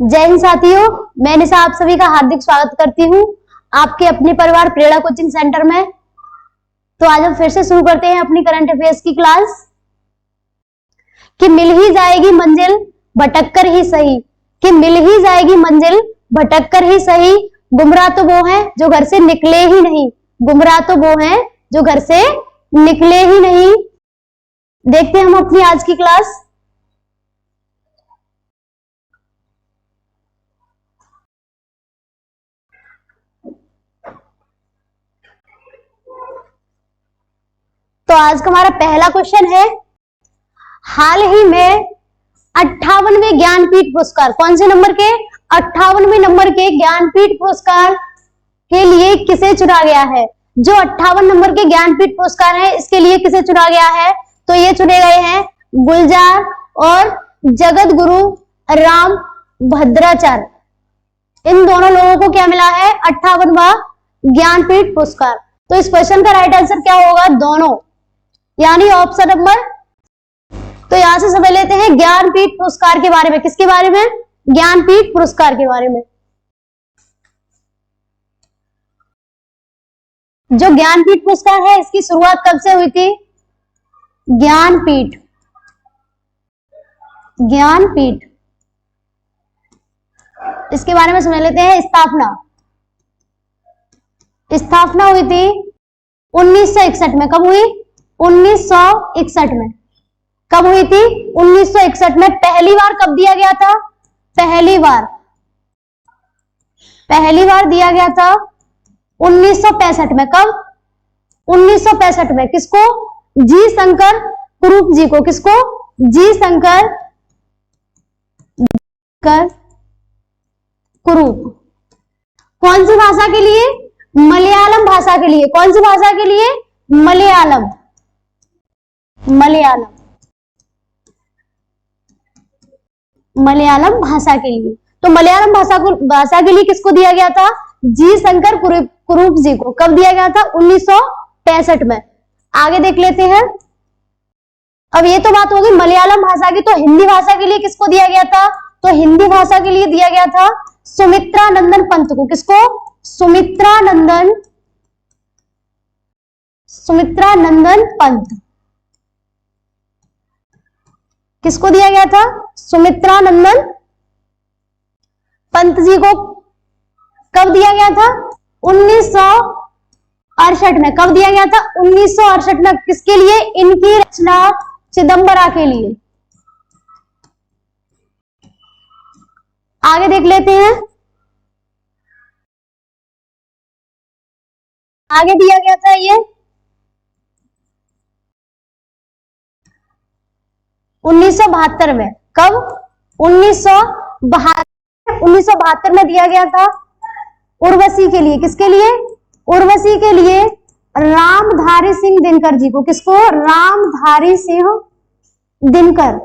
जय हिंद साथियों, मैं निशा आप सभी का हार्दिक स्वागत करती हूँ आपके अपने परिवार प्रेरणा कोचिंग सेंटर में। तो आज हम फिर से शुरू करते हैं अपनी करंट अफेयर्स की क्लास कि मिल ही जाएगी मंजिल भटक कर ही सही, कि मिल ही जाएगी मंजिल भटक कर ही सही। गुमराह तो वो हैं जो घर से निकले ही नहीं, गुमराह तो वो हैं जो घर से निकले ही नहीं। देखते हैं हम अपनी आज की क्लास। तो आज का हमारा पहला क्वेश्चन है, हाल ही में 58वें ज्ञानपीठ पुरस्कार, कौन से नंबर के? 58वें नंबर के ज्ञानपीठ पुरस्कार के लिए किसे चुना गया है? जो 58 नंबर के ज्ञानपीठ पुरस्कार है, इसके लिए किसे चुना गया है? तो ये चुने गए हैं गुलजार और जगत गुरु राम भद्राचार्य। इन दोनों लोगों को क्या मिला है? 58वां ज्ञानपीठ पुरस्कार। तो इस क्वेश्चन का राइट आंसर क्या होगा? दोनों, यानी ऑप्शन नंबर। तो यहां से समझ लेते हैं ज्ञानपीठ पुरस्कार के बारे में। किसके बारे में? ज्ञानपीठ पुरस्कार के बारे में। जो ज्ञानपीठ पुरस्कार है, इसकी शुरुआत कब से हुई थी? ज्ञानपीठ इसके बारे में समझ लेते हैं। स्थापना हुई थी 1961 में। कब हुई? 1961 में। कब हुई थी? 1961 में। पहली बार कब दिया गया था? पहली बार दिया गया था 1965 में। कब? 1965 में। किसको? जी शंकर कुरूप जी को। किसको? जी शंकर कुरूप। कौन सी भाषा के लिए? मलयालम भाषा के लिए। कौन सी भाषा के लिए? मलयालम भाषा के लिए। तो मलयालम भाषा के लिए किसको दिया गया था? जी शंकर कुरूप जी को। कब दिया गया था? 1965 में। आगे देख लेते हैं। अब ये तो बात होगी मलयालम भाषा की। तो हिंदी भाषा के लिए किसको दिया गया था? तो हिंदी भाषा के लिए दिया गया था सुमित्रा नंदन पंत को। किसको? सुमित्रा नंदन पंत। किसको दिया गया था? सुमित्रा नंदन पंत जी को। कब दिया गया था? 1968 में। कब दिया गया था? 1968 में। किसके लिए? इनकी रचना चिदंबरा के लिए। आगे देख लेते हैं। आगे दिया गया था ये 1972 में। कब? 1972 में दिया गया था उर्वशी के लिए। किसके लिए? उर्वशी के लिए रामधारी सिंह दिनकर जी को। किसको? रामधारी सिंह दिनकर।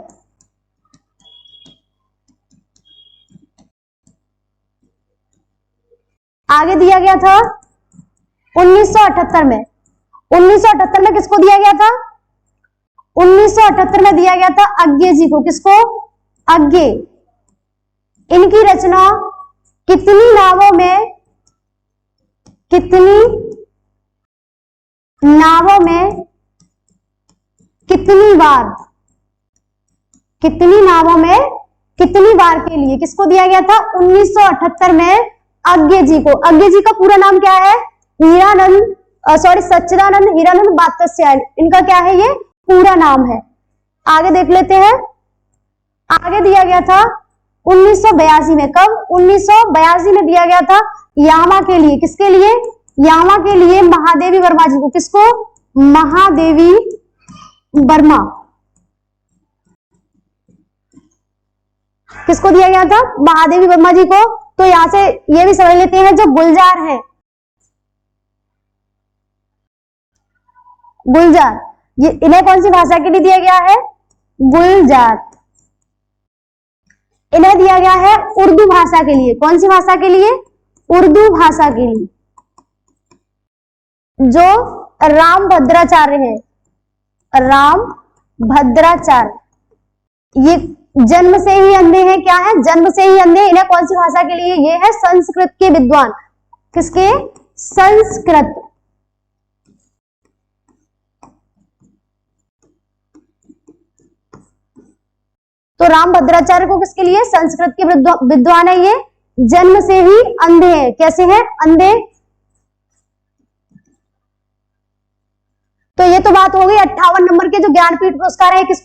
आगे दिया गया था 1978 में। 1978 में किसको दिया गया था? 1978 में दिया गया था अज्ञे जी को। किसको? अज्ञे। इनकी रचना कितनी नावों में कितनी बार के लिए किसको दिया गया था? 1978 में अज्ञे जी को। अज्ञे जी का पूरा नाम क्या है? सच्चिदानंद हीरानंद बात्स्यायन। इनका क्या है? ये पूरा नाम है। आगे देख लेते हैं। आगे दिया गया था 1982 में। कब? 1982 में दिया गया था यामा के लिए। किसके लिए? यामा के लिए महादेवी वर्मा जी को। किसको? महादेवी वर्मा। किसको दिया गया था? महादेवी वर्मा जी को। तो यहां से ये भी समझ लेते हैं, जो गुलजार है, ये इन्हें कौन सी भाषा के लिए दिया गया है? गुलजार। इन्हें दिया गया है उर्दू भाषा के लिए। कौन सी भाषा के लिए? उर्दू भाषा के लिए। जो राम भद्राचार्य है, ये जन्म से ही अंधे हैं, क्या है, जन्म से ही अंधे। इन्हें कौन सी भाषा के लिए, ये है संस्कृत के विद्वान। किसके, संस्कृत। तो रामभद्राचार्य को किसके लिए, संस्कृत के विद्वान है ये। जन्म से ही अंधे हैं, कैसे हैं, अंधे। तो ये तो बात हो गई 58 नंबर के जो ज्ञानपीठ पुरस्कार है किस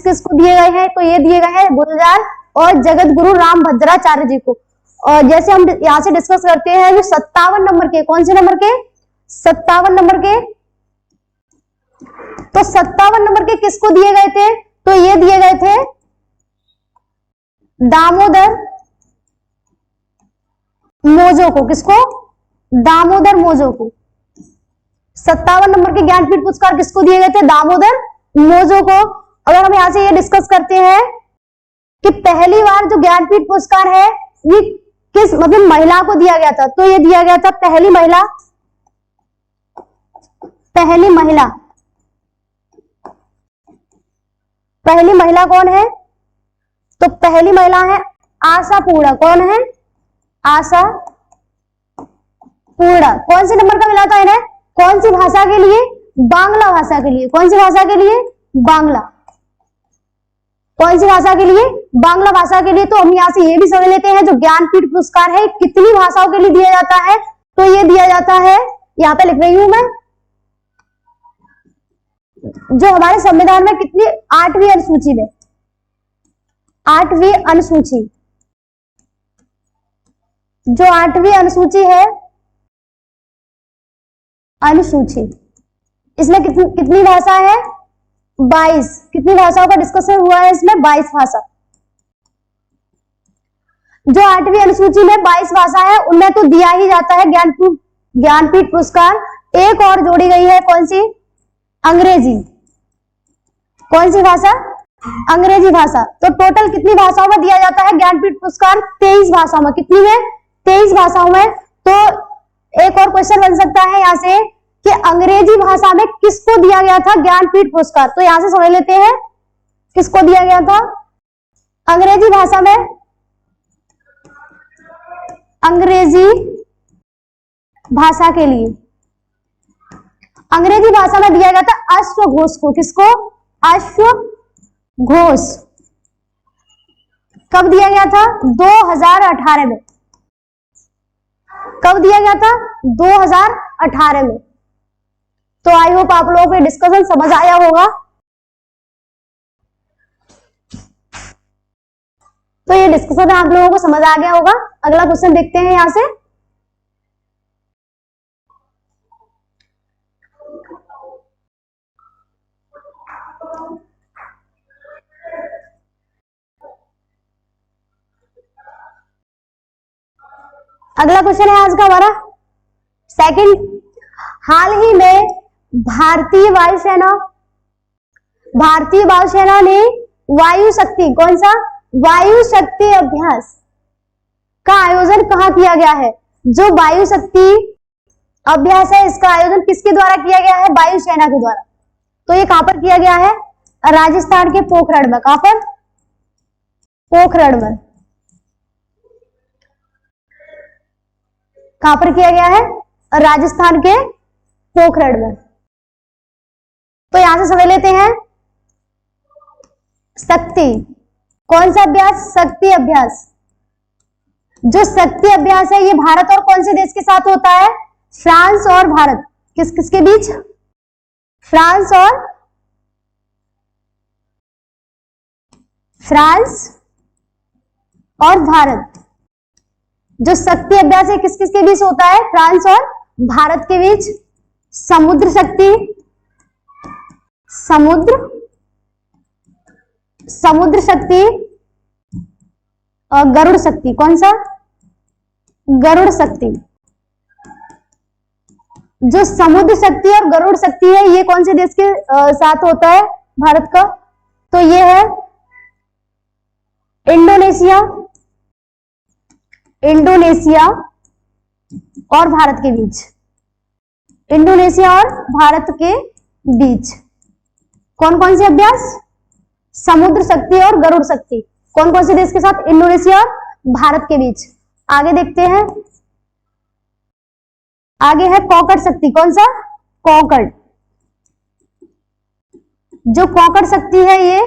किस को दिए गए हैं। तो ये दिए गए हैं गुलजार और जगत गुरु रामभद्राचार्य जी को। और जैसे हम यहाँ से डिस्कस करते हैं जो 57 नंबर के, कौन से नंबर के, 57 नंबर के। तो 57 नंबर के किसको दिए गए थे, तो ये दिए गए थे दामोदर मोजो को। किसको, दामोदर मोजो को। 57 नंबर के ज्ञानपीठ पुरस्कार किसको दिए गए थे, दामोदर मोजो को। अगर हम यहां से ये डिस्कस करते हैं कि पहली बार जो ज्ञानपीठ पुरस्कार है ये किस मतलब महिला को दिया गया था, तो ये दिया गया था पहली महिला, पहली महिला, पहली महिला कौन है, तो पहली महिला है आशा पूर्णा। कौन है, आशा पूर्णा। कौन से नंबर का मिला था इन्हें, कौन सी भाषा के लिए, बांग्ला भाषा के लिए। कौन सी भाषा के लिए, बांग्ला। कौन सी भाषा के लिए, बांग्ला भाषा के लिए। तो हम यहां से ये भी समझ लेते हैं जो ज्ञानपीठ पुरस्कार है कितनी भाषाओं के लिए दिया जाता है, तो ये दिया जाता है, यहां पे लिख रही हूं मैं, जो हमारे संविधान में कितनी, 8वीं अनुसूची में, 8वीं अनुसूची, जो 8वीं अनुसूची है, अनुसूची, इसमें कितनी भाषा है, 22। कितनी भाषाओं का डिस्कशन हुआ है इसमें, 22 भाषा। जो 8वीं अनुसूची में 22 भाषा है उनमें तो दिया ही जाता है ज्ञानपीठ पुरस्कार। एक और जोड़ी गई है, कौन सी, अंग्रेजी। कौन सी भाषा, अंग्रेजी भाषा। तो टोटल कितनी भाषाओं में दिया जाता है ज्ञानपीठ पुरस्कार, 23 भाषाओं में। कितनी में, 23 भाषाओं में। तो एक और क्वेश्चन बन सकता है यहां से कि अंग्रेजी भाषा में किसको दिया गया था ज्ञानपीठ पुरस्कार। तो यहां से समझ लेते हैं किसको दिया गया था, अंग्रेजी भाषा में, अंग्रेजी भाषा के लिए, अंग्रेजी भाषा में दिया गया था अश्वघोष को। किसको, अश्वघोष। कब दिया गया था, 2018 में। कब दिया गया था, 2018 में। तो आई होप आप लोगों को डिस्कशन समझ आया होगा। तो ये डिस्कशन आप लोगों को समझ आ गया होगा। अगला क्वेश्चन देखते हैं यहां से। अगला क्वेश्चन है आज का हमारा सेकंड। हाल ही में भारतीय वायुसेना ने वायु शक्ति, कौन सा, वायु शक्ति अभ्यास का आयोजन कहां किया गया है। जो वायु शक्ति अभ्यास है इसका आयोजन किसके द्वारा किया गया है, वायुसेना के द्वारा। तो ये कहां पर किया गया है, राजस्थान के पोखरण में। कहां पर, पोखरण में। कहां पर किया गया है, राजस्थान के पोखरण में। तो यहां से समझ लेते हैं शक्ति, कौन सा अभ्यास, शक्ति अभ्यास। जो शक्ति अभ्यास है ये भारत और कौन से देश के साथ होता है, फ्रांस और भारत। किसके बीच, फ्रांस और भारत। जो शक्ति अभ्यास है किस किस के बीच होता है, फ्रांस और भारत के बीच। समुद्र शक्ति, समुद्र शक्ति और गरुड़ शक्ति। कौन सा, गरुड़ शक्ति। जो समुद्र शक्ति और गरुड़ शक्ति है ये कौन से देश के साथ होता है, भारत का। तो ये है इंडोनेशिया और भारत के बीच। इंडोनेशिया और भारत के बीच कौन कौन से अभ्यास, समुद्र शक्ति और गरुड़ शक्ति। कौन कौन से देश के साथ? इंडोनेशिया और भारत के बीच। आगे देखते हैं, आगे है कॉकड़ शक्ति। कौन सा? कॉकड़। जो कॉकड़ शक्ति है ये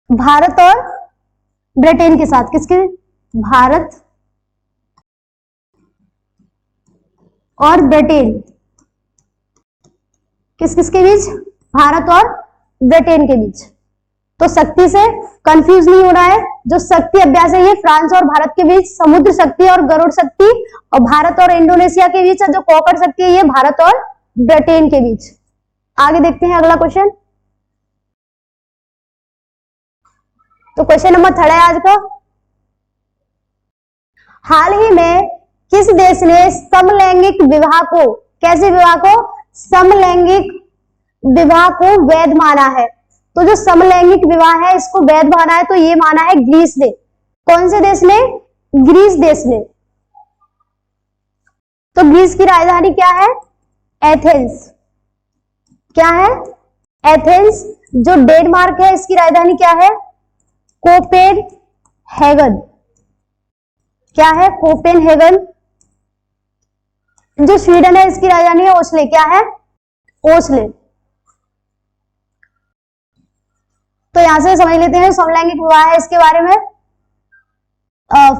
भारत और ब्रिटेन के साथ। किसके? भारत और ब्रिटेन। किस किसके बीच? भारत और ब्रिटेन के बीच। तो शक्ति से कंफ्यूज नहीं हो रहा है। जो शक्ति अभ्यास है ये फ्रांस और भारत के बीच, समुद्र शक्ति और गरुड़ शक्ति और भारत और इंडोनेशिया के बीच, जो कॉकड़ शक्ति है ये भारत और ब्रिटेन के बीच। आगे देखते हैं अगला क्वेश्चन। तो क्वेश्चन नंबर 3 है आज का। हाल ही में किस देश ने समलैंगिक विवाह को, कैसे विवाह को? समलैंगिक विवाह को वैध माना है। तो जो समलैंगिक विवाह है इसको वैध माना है तो ये माना है ग्रीस ने। कौन से देश ने? ग्रीस देश ने। तो ग्रीस की राजधानी क्या है? एथेंस। क्या है? एथेंस। जो डेनमार्क है इसकी राजधानी क्या है? कोपेनहेगन। क्या है? कोपेनहेगन। जो स्वीडन है इसकी राजधानी है ओस्ले। क्या है? ओस्ले। तो यहां से समझ लेते हैं समलैंगिक विवाह है इसके बारे में।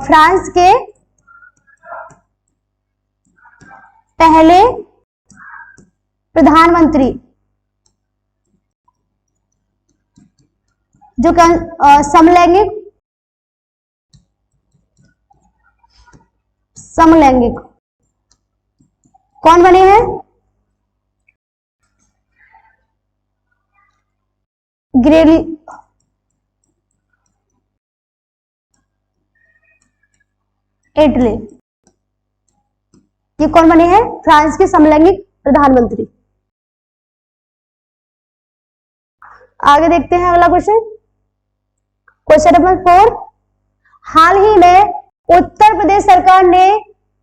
फ्रांस के पहले प्रधानमंत्री जो समलैंगिक कौन बने हैं? ग्रेली इटली। ये कौन बने हैं? फ्रांस के समलैंगिक प्रधानमंत्री। आगे देखते हैं अगला क्वेश्चन। Question number 4। हाल ही में उत्तर प्रदेश सरकार ने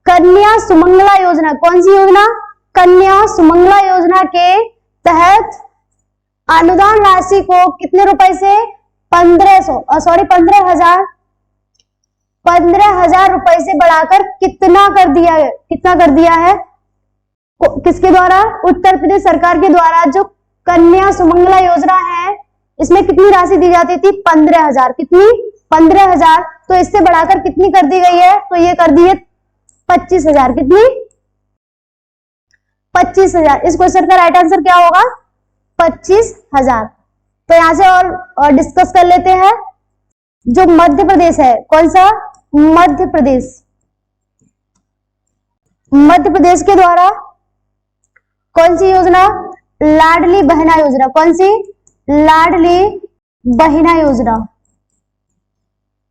कन्या सुमंगला योजना, कौन सी योजना? कन्या सुमंगला योजना के तहत अनुदान राशि को कितने रुपए से? 15,000 रुपए से बढ़ाकर कितना कर दिया है? कितना कर दिया है? किसके द्वारा? उत्तर प्रदेश सरकार के द्वारा। जो कन्या सुमंगला योजना है इसमें कितनी राशि दी जाती थी? 15,000। कितनी? 15,000। तो इससे बढ़ाकर कितनी कर दी गई है? तो ये कर दी है 25,000। कितनी? 25,000। इस क्वेश्चन का राइट आंसर क्या होगा? 25,000। तो यहां से और डिस्कस कर लेते हैं। जो मध्य प्रदेश है, कौन सा? मध्य प्रदेश। मध्य प्रदेश के द्वारा कौन सी योजना? लाडली बहना योजना। कौन सी? लाडली बहना योजना।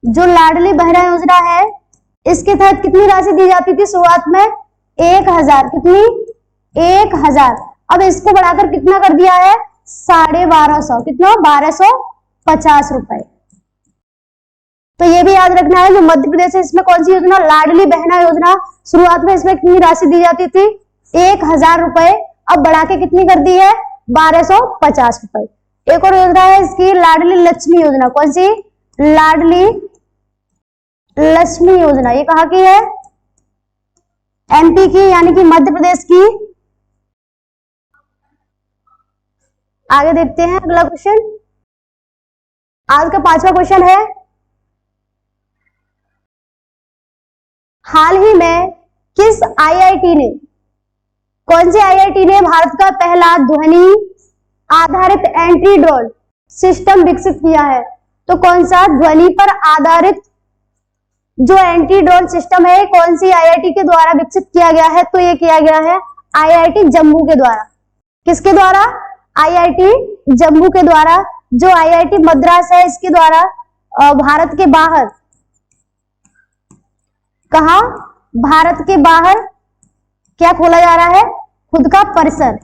जो लाडली बहना योजना है इसके तहत कितनी राशि दी जाती थी शुरुआत में? 1,000। कितनी? 1,000। अब इसको बढ़ाकर कितना कर दिया है? 1250। कितना? 1250 रुपए। तो ये भी याद रखना है जो मध्य प्रदेश है इसमें कौन सी योजना? लाडली बहना योजना। शुरुआत में इसमें कितनी राशि दी जाती थी? 1,000 रुपए। अब बढ़ा के कितनी कर दी है? 1250 रुपए। एक और योजना है इसकी लाडली लक्ष्मी योजना। कौन सी? लाडली लक्ष्मी योजना। ये कहाँ की है? एमपी की, यानी कि मध्य प्रदेश की। आगे देखते हैं अगला क्वेश्चन। आज का 5वां क्वेश्चन है। हाल ही में किस आईआईटी ने, कौन सी आईआईटी ने भारत का पहला ध्वनि आधारित एंटी ड्रोन सिस्टम विकसित किया है? तो कौन सा? ध्वनि पर आधारित जो एंटी ड्रोन सिस्टम है कौन सी आईआईटी के द्वारा विकसित किया गया है? तो ये किया गया है आईआईटी जम्मू के द्वारा। किसके द्वारा? आईआईटी जम्मू के द्वारा। जो आईआईटी मद्रास है इसके द्वारा भारत के बाहर, कहा? भारत के बाहर क्या खोला जा रहा है? खुद का परिसर।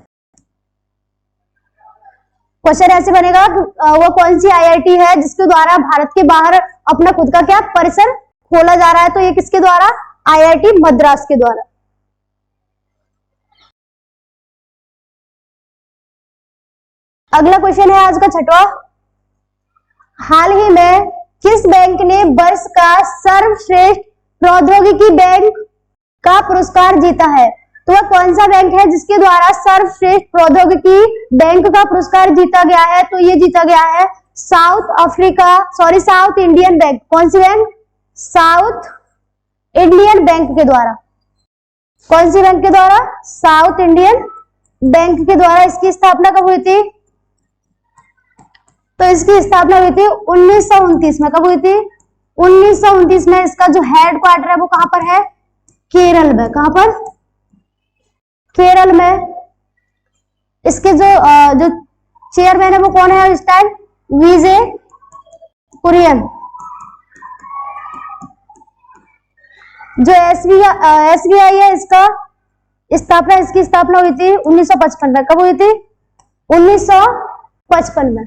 क्वेश्चन ऐसे बनेगा वो कौन सी आईआईटी है जिसके द्वारा भारत के बाहर अपना खुद का क्या परिसर खोला जा रहा है? तो ये किसके द्वारा? आईआईटी मद्रास के द्वारा। अगला क्वेश्चन है आज का छठवां, हाल ही में किस बैंक ने वर्ष का सर्वश्रेष्ठ प्रौद्योगिकी बैंक का पुरस्कार जीता है? तो वह कौन सा बैंक है जिसके द्वारा सर्वश्रेष्ठ प्रौद्योगिकी बैंक का पुरस्कार जीता गया है? तो ये जीता गया है साउथ इंडियन बैंक। कौन सी बैंक? साउथ इंडियन बैंक के द्वारा। कौन सी बैंक के द्वारा? साउथ इंडियन बैंक के द्वारा। इसकी स्थापना कब हुई थी? तो इसकी स्थापना हुई थी 1929 में। कब हुई थी? 1929 में। इसका जो हेड क्वार्टर है वो कहां पर है? केरल में। कहां पर? केरल में। इसके जो चेयरमैन है वो कौन है इस टाइम? विजय कुरियन। जो एसबीआई है इसका इसकी स्थापना हुई थी 1955 में। कब हुई थी? 1955 में।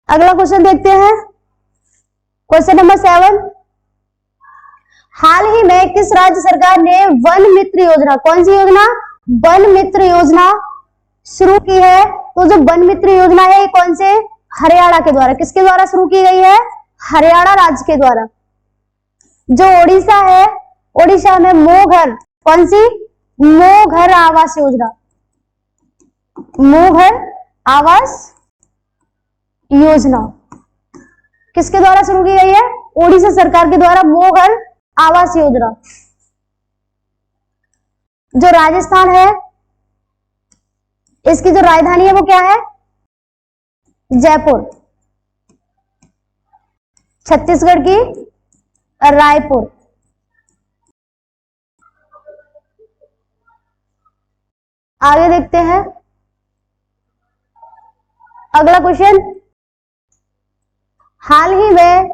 अगला क्वेश्चन देखते हैं, क्वेश्चन नंबर 7, हाल ही में किस राज्य सरकार ने वन मित्र योजना, कौन सी योजना? वन मित्र योजना शुरू की है? तो जो वन मित्र योजना है ये कौन से? हरियाणा के द्वारा। किसके द्वारा शुरू की गई है? हरियाणा राज्य के द्वारा। जो ओडिशा है, ओडिशा में मोघर, कौन सी? मोघर आवास योजना। मोघर आवास योजना किसके द्वारा शुरू की गई है? ओडिशा सरकार के द्वारा मोघर आवास योजना। जो राजस्थान है इसकी जो राजधानी है वो क्या है? जयपुर। छत्तीसगढ़ की रायपुर। आगे देखते हैं अगला क्वेश्चन, हाल ही में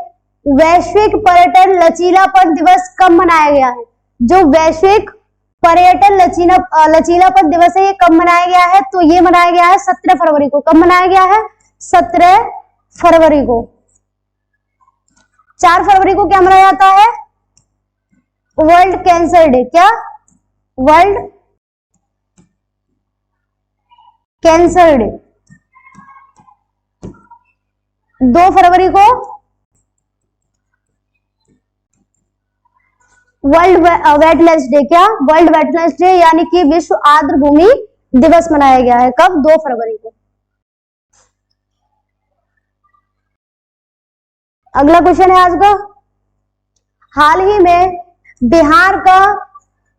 वैश्विक पर्यटन लचीलापन दिवस कब मनाया गया है? जो वैश्विक पर्यटन लचीलापन दिवस है ये कब मनाया गया है? तो ये मनाया गया है 17 फरवरी को। कब मनाया गया है? 17 फरवरी को। 4 फरवरी को क्या मनाया जाता है? World cancer day. क्या? World cancer day. 2 फरवरी को वर्ल्ड वेटलैंड्स डे। क्या? वर्ल्ड वेटलैंड्स डे यानी कि विश्व आर्द्र भूमि दिवस मनाया गया है। कब? 2 फरवरी को। अगला क्वेश्चन है आज का, हाल ही में बिहार का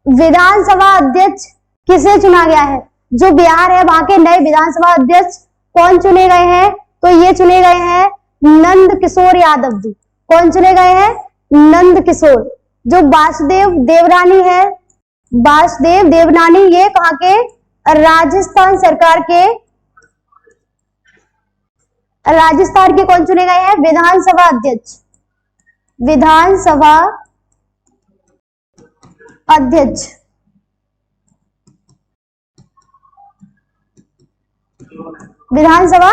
विधानसभा अध्यक्ष किसे चुना गया है? जो बिहार है वहां के नए विधानसभा अध्यक्ष कौन चुने गए हैं? तो ये चुने गए हैं नंद किशोर यादव जी। कौन चुने गए हैं? नंद किशोर। जो वासुदेव देवनानी है, वासुदेव देवनानी, ये कहां के? राजस्थान सरकार के, राजस्थान के कौन चुने गए हैं? विधानसभा अध्यक्ष। विधानसभा अध्यक्ष। विधानसभा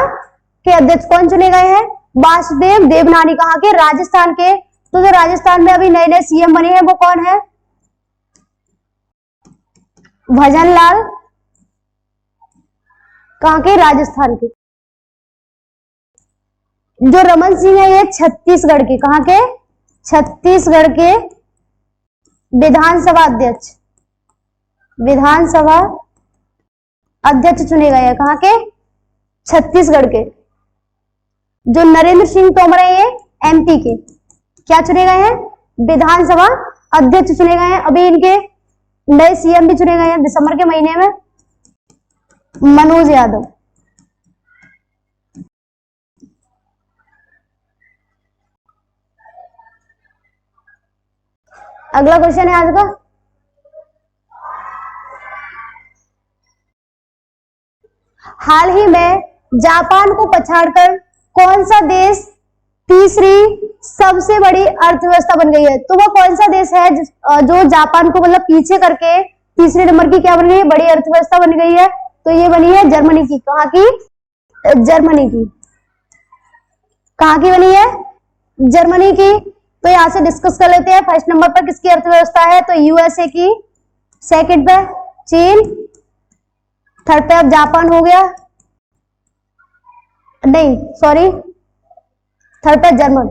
के अध्यक्ष कौन चुने गए हैं? वासुदेव देवनानी। कहां के? राजस्थान के। तो जो राजस्थान में अभी नए नए सीएम बने हैं वो कौन है? भजनलाल। कहां के? राजस्थान के। जो रमन सिंह है ये छत्तीसगढ़ के। कहां के? छत्तीसगढ़ के विधानसभा अध्यक्ष। विधानसभा अध्यक्ष चुने गए हैं कहां के? छत्तीसगढ़ के। जो नरेंद्र सिंह तोमर है ये एमपी के। क्या चुने गए हैं? विधानसभा अध्यक्ष चुने गए हैं। अभी इनके नए सीएम भी चुने गए हैं दिसंबर के महीने में, मनोज यादव। अगला क्वेश्चन है आज का, हाल ही में जापान को पछाड़कर कौन सा देश तीसरी सबसे बड़ी अर्थव्यवस्था बन गई है? तो वह कौन सा देश है जो जापान को मतलब पीछे करके तीसरे नंबर की क्या बन गई है? बड़ी अर्थव्यवस्था बन गई है। तो ये बनी है जर्मनी की। कहां की? जर्मनी की। कहां की बनी है? जर्मनी की। तो यहां से डिस्कस कर लेते हैं। फर्स्ट नंबर पर किसकी अर्थव्यवस्था है? तो यूएसए की। सेकंड पर चीन, थर्ड पे अब जापान हो गया, नहीं सॉरी, थर्ड पे जर्मन।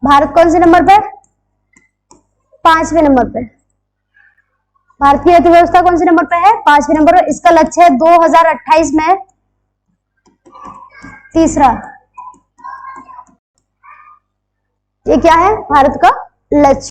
भारत कौन से नंबर पे? 5वें नंबर पे। भारत की अर्थव्यवस्था कौन से नंबर पे है? 5वें नंबर पर। इसका लक्ष्य है 2028 में तीसरा। ये क्या है भारत का लक्ष्य?